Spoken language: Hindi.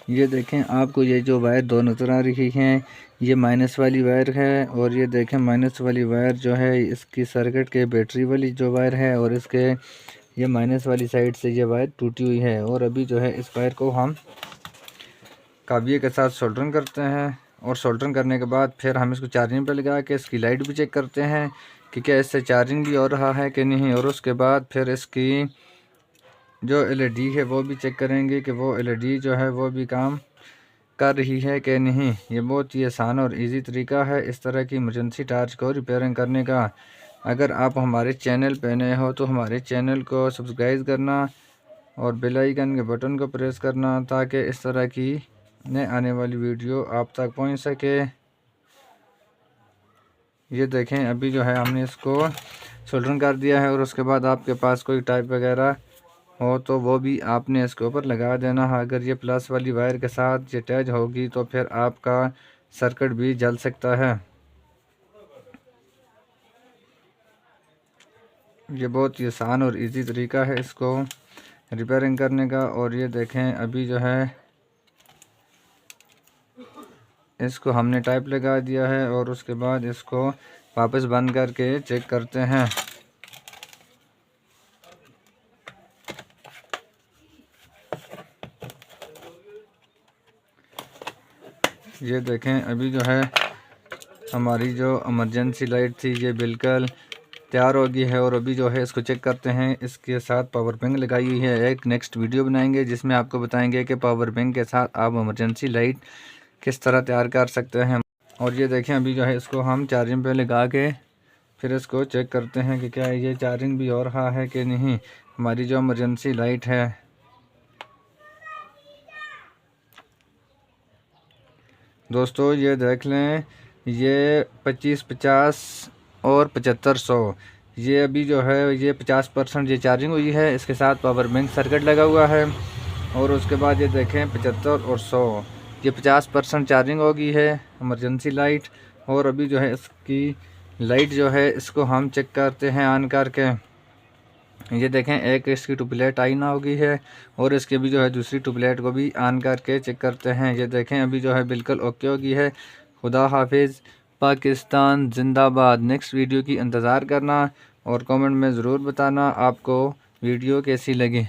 ये देखें, आपको ये जो वायर दो नज़र आ रही हैं, ये माइनस वाली वायर है। और ये देखें माइनस वाली वायर जो है इसकी सर्किट के बैटरी वाली जो वायर है, और इसके ये माइनस वाली साइड से ये वायर टूटी हुई है। और अभी जो है इस वायर को हम काबिये के साथ सोल्डरिंग करते हैं, और सोल्डरिंग करने के बाद फिर हम इसको चार्जिंग पे लगा के इसकी लाइट भी चेक करते हैं कि क्या इससे चार्जिंग भी हो रहा है कि नहीं। और उसके बाद फिर इसकी जो एलईडी है वो भी चेक करेंगे कि वो एलईडी जो है वो भी काम कर रही है कि नहीं। ये बहुत ही आसान और इजी तरीका है इस तरह की इमरजेंसी टार्च को रिपेयरिंग करने का। अगर आप हमारे चैनल पे नए हो तो हमारे चैनल को सब्सक्राइब करना और बेल आइकन के बटन को प्रेस करना, ताकि इस तरह की नए आने वाली वीडियो आप तक पहुंच सके। ये देखें, अभी जो है हमने इसको सोल्डरिंग कर दिया है। और उसके बाद आपके पास कोई टाइप वगैरह हो तो वो भी आपने इसके ऊपर लगा देना है। अगर ये प्लस वाली वायर के साथ ये अटैच होगी तो फिर आपका सर्किट भी जल सकता है। ये बहुत ही आसान और इजी तरीका है इसको रिपेयरिंग करने का। और ये देखें, अभी जो है इसको हमने टाइप लगा दिया है, और उसके बाद इसको वापस बंद करके चेक करते हैं। ये देखें, अभी जो है हमारी जो इमरजेंसी लाइट थी ये बिल्कुल तैयार हो गई है। और अभी जो है इसको चेक करते हैं। इसके साथ पावर बैंक लगाई हुई है। एक नेक्स्ट वीडियो बनाएंगे जिसमें आपको बताएंगे कि पावर बैंक के साथ आप इमरजेंसी लाइट किस तरह तैयार कर सकते हैं। और ये देखें, अभी जो है इसको हम चार्जिंग पे लगा के फिर इसको चेक करते हैं कि क्या ये चार्जिंग भी हो रहा है कि नहीं, हमारी जो इमरजेंसी लाइट है। दोस्तों ये देख लें, ये 25, 50 और 7500, ये अभी जो है ये 50% ये चार्जिंग हुई है। इसके साथ पावर बैंक सर्किट लगा हुआ है। और उसके बाद ये देखें 75 और 100, ये 50% चार्जिंग हो गई है इमरजेंसी लाइट। और अभी जो है इसकी लाइट जो है इसको हम चेक करते हैं ऑन करके। ये देखें, एक इसकी ट्यूबलाइट आई ना होगी है, और इसके भी जो है दूसरी ट्यूबलाइट को भी ऑन करके चेक करते हैं। ये देखें, अभी जो है बिल्कुल ओके होगी है। खुदा हाफिज़, पाकिस्तान जिंदाबाद। नेक्स्ट वीडियो की इंतज़ार करना और कमेंट में ज़रूर बताना आपको वीडियो कैसी लगी।